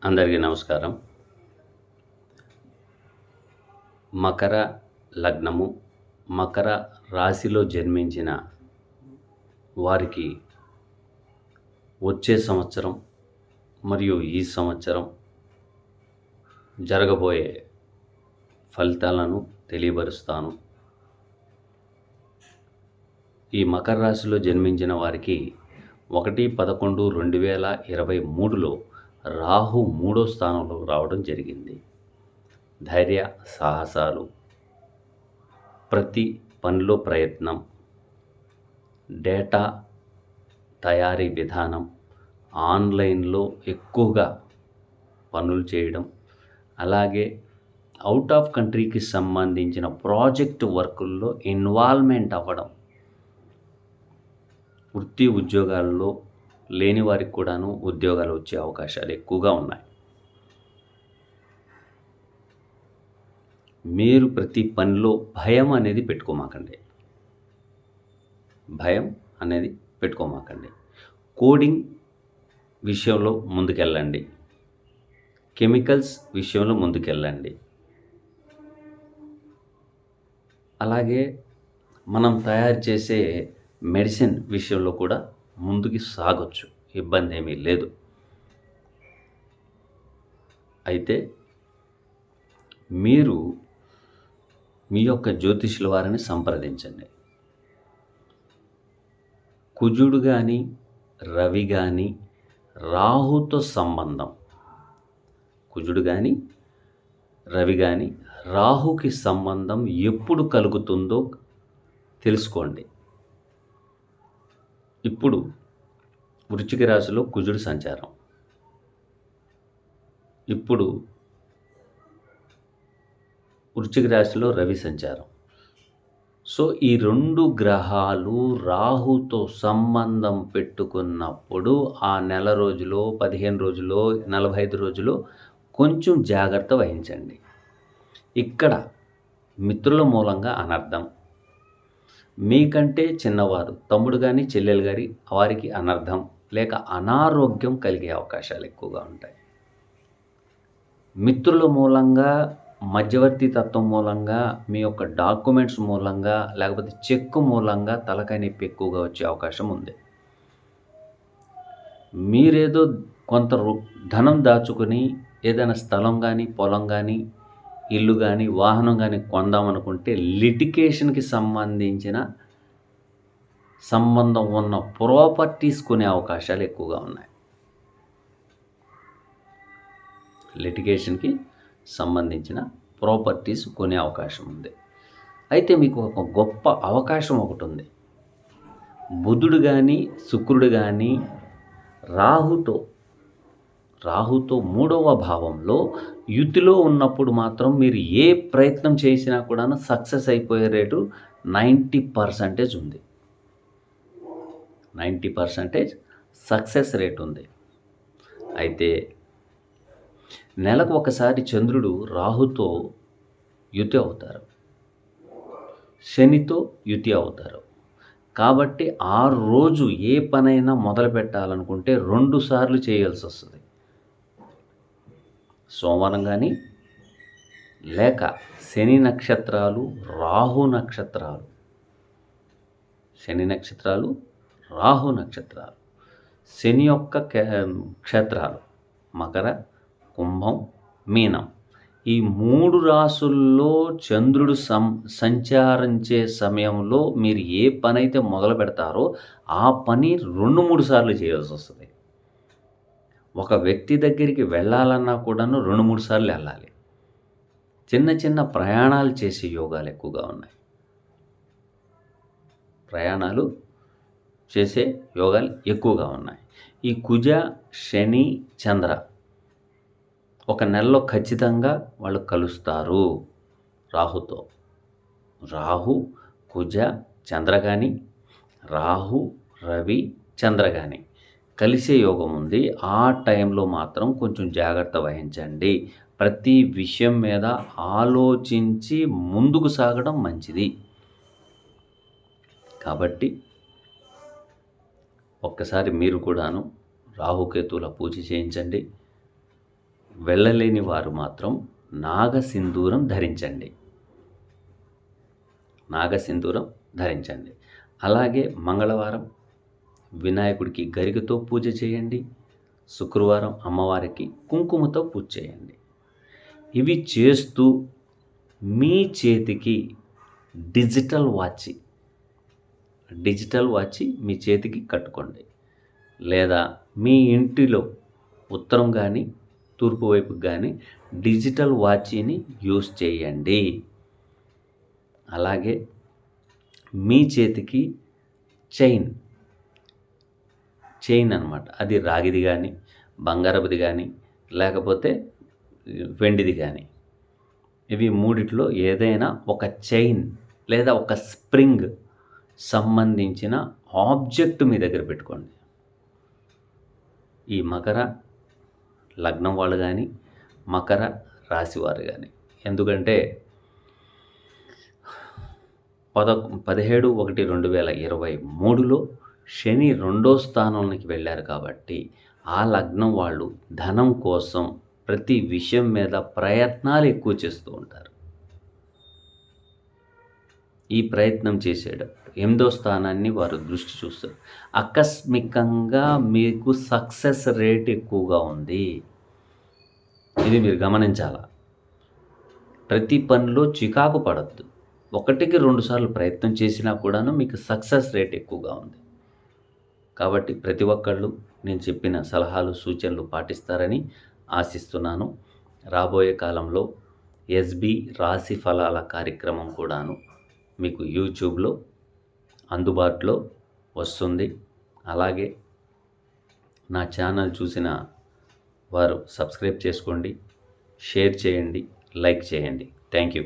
అందరికీ నమస్కారం. మకర లగ్నము, మకర రాశిలో జన్మించిన వారికి వచ్చే సంవత్సరం మరియు ఈ సంవత్సరం జరగబోయే ఫలితాలను తెలియబరుస్తాను. ఈ మకర రాశిలో జన్మించిన వారికి 1/11/2023లో రాహు 3వ స్థానంలో రావడం జరిగింది. ధైర్య సాహసాలు, ప్రతి పనిలో ప్రయత్నం, డేటా తయారీ విధానం, ఆన్లైన్లో ఎక్కువగా పనులు చేయడం, అలాగే అవుట్ ఆఫ్ కంట్రీకి సంబంధించిన ప్రాజెక్ట్ వర్కుల్లో ఇన్వాల్వ్మెంట్ అవ్వడం, వృత్తి ఉద్యోగాల్లో లేని వారికి కూడాను ఉద్యోగాలు వచ్చే అవకాశాలు ఎక్కువగా ఉన్నాయి. మీరు ప్రతి పనిలో భయం అనేది పెట్టుకోమాకండి. కోడింగ్ విషయంలో ముందుకెళ్ళండి. కెమికల్స్ విషయంలో ముందుకెళ్ళండి. అలాగే మనం తయారు చేసే మెడిసిన్ విషయంలో కూడా ముందుకు సాగొచ్చు, ఇబ్బంది ఏమీ లేదు. అయితే మీరు మీ యొక్క జ్యోతిష్యుల వారిని సంప్రదించండి. కుజుడు కానీ, రవి కానీ, రాహుతో సంబంధం, కుజుడు కానీ, రవి కానీ, రాహుకి సంబంధం ఎప్పుడు కలుగుతుందో తెలుసుకోండి. ఇప్పుడు వృశ్చిక రాశిలో కుజుడు సంచారం, ఇప్పుడు వృశ్చిక రాశిలో రవి సంచారం. సో ఈ 2 గ్రహాలు రాహుతో సంబంధం పెట్టుకున్నప్పుడు ఆ నెల రోజులో, 15 రోజులో, 45 రోజులో కొంచెం జాగ్రత్త వహించండి. ఇక్కడ మిత్రుల మూలంగా అనర్థం, మీకంటే చిన్నవారు తమ్ముడు కానీ చెల్లెలు గారి వారికి అనర్థం లేక అనారోగ్యం కలిగే అవకాశాలు ఎక్కువగా ఉంటాయి. మిత్రుల మూలంగా, మధ్యవర్తి తత్వం మూలంగా, మీ యొక్క డాక్యుమెంట్స్ మూలంగా, లేకపోతే చెక్కు మూలంగా తలకాయ నొప్పి ఎక్కువగా వచ్చే అవకాశం ఉంది. మీరేదో కొంత ధనం దాచుకుని ఏదైనా స్థలం కానీ, పొలం కానీ, ఇల్లు కానీ, వాహనం కానీ కొందామనుకుంటే లిటిగేషన్కి సంబంధించిన సంబంధం ఉన్న ప్రాపర్టీస్ కొనే అవకాశాలు ఎక్కువగా ఉన్నాయి. లిటిగేషన్కి సంబంధించిన ప్రాపర్టీస్ కొనే అవకాశం ఉంది. అయితే మీకు ఒక గొప్ప అవకాశం ఒకటి ఉంది. బుధుడు కానీ, శుక్రుడు కానీ రాహుతో 3వ భావంలో యుతిలో ఉన్నప్పుడు మాత్రం మీరు ఏ ప్రయత్నం చేసినా కూడా సక్సెస్ అయిపోయే రేటు 90% ఉంది. 90% సక్సెస్ రేట్ ఉంది. అయితే నెలకు ఒకసారి చంద్రుడు రాహుతో యుతి అవుతారు, శనితో యుతి అవుతారు. కాబట్టి ఆ రోజు ఏ పనైనా మొదలు పెట్టాలనుకుంటే 2 సార్లు చేయాల్సి వస్తుంది. సోమవారం కానీ, లేక శని నక్షత్రాలు, రాహు నక్షత్రాలు, శని నక్షత్రాలు, రాహు నక్షత్రాలు, శని యొక్క క్షేత్రాలు మకర, కుంభం, మీనం, ఈ 3 రాసుల్లో చంద్రుడు సంచారించే సమయంలో మీరు ఏ పని అయితే మొదలు పెడతారో ఆ పని 2-3 సార్లు చేయాల్సి వస్తుంది. ఒక వ్యక్తి దగ్గరికి వెళ్ళాలన్నా కూడాను 2-3 సార్లు వెళ్ళాలి. చిన్న చిన్న ప్రయాణాలు చేసే యోగాలు ఎక్కువగా ఉన్నాయి. ప్రయాణాలు చేసే యోగాలు ఎక్కువగా ఉన్నాయి. ఈ కుజ, శని, చంద్ర ఒక నెలలో ఖచ్చితంగా వాళ్ళు కలుస్తారు రాహుతో. రాహు, కుజ, చంద్ర కానీ, రాహు, రవి, చంద్ర కానీ కలిసే యోగం ఉంది. ఆ టైంలో మాత్రం కొంచెం జాగ్రత్త వహించండి. ప్రతి విషయం మీద ఆలోచించి ముందుకు సాగడం మంచిది. కాబట్టి ఒక్కసారి మీరు కూడాను రాహుకేతువుల పూజ చేయించండి. వెళ్ళలేని వారు మాత్రం నాగసింధూరం ధరించండి. నాగసింధూరం ధరించండి. అలాగే మంగళవారం వినాయకుడికి గరికతో పూజ చేయండి. శుక్రవారం అమ్మవారికి కుంకుమతో పూజ చేయండి. ఇవి చేస్తూ మీ చేతికి డిజిటల్ వాచ్ మీ చేతికి కట్టుకోండి. లేదా మీ ఇంటిలో ఉత్తరం కానీ తూర్పు వైపుకి కానీ డిజిటల్ వాచ్ని యూస్ చేయండి. అలాగే మీ చేతికి చైన్ అన్నమాట, అది రాగిది కానీ బంగారపుది కానీ లేకపోతే వెండిది కానీ, ఇవి మూడిట్లో ఏదైనా ఒక చైన్ లేదా ఒక స్ప్రింగ్ సంబంధించిన ఆబ్జెక్ట్ మీ దగ్గర పెట్టుకోండి. ఈ మకర లగ్నం వాళ్ళు కానీ మకర రాశి వారు కానీ, ఎందుకంటే 17/1/2023లో శని 2వ స్థానంలోకి వెళ్ళారు కాబట్టి ఆ లగ్నం వాళ్ళు ధనం కోసం ప్రతి విషయం మీద ప్రయత్నాలు ఎక్కువ చేస్తూ ఉంటారు. ఈ ప్రయత్నం చేసేటప్పుడు 8వ స్థానాన్ని వారు దృష్టి చూస్తారు. ఆకస్మికంగా మీకు సక్సెస్ రేట్ ఎక్కువగా ఉంది. ఇది మీరు గమనించాలా. ప్రతి పనిలో చికాకు పడద్దు. 1కి 2 సార్లు ప్రయత్నం చేసినా కూడాను మీకు సక్సెస్ రేట్ ఎక్కువగా ఉంది. కాబట్టి ప్రతి ఒక్కళ్ళు నేను చెప్పిన సలహాలు సూచనలు పాటిస్తారని ఆశిస్తున్నాను. రాబోయే కాలంలో ఎస్బి రాశి ఫలాల కార్యక్రమం కూడాను మీకు యూట్యూబ్లో అందుబాటులో వస్తుంది. అలాగే నా ఛానల్ చూసిన వారు సబ్స్క్రైబ్ చేసుకోండి, షేర్ చేయండి, లైక్ చేయండి. Thank you.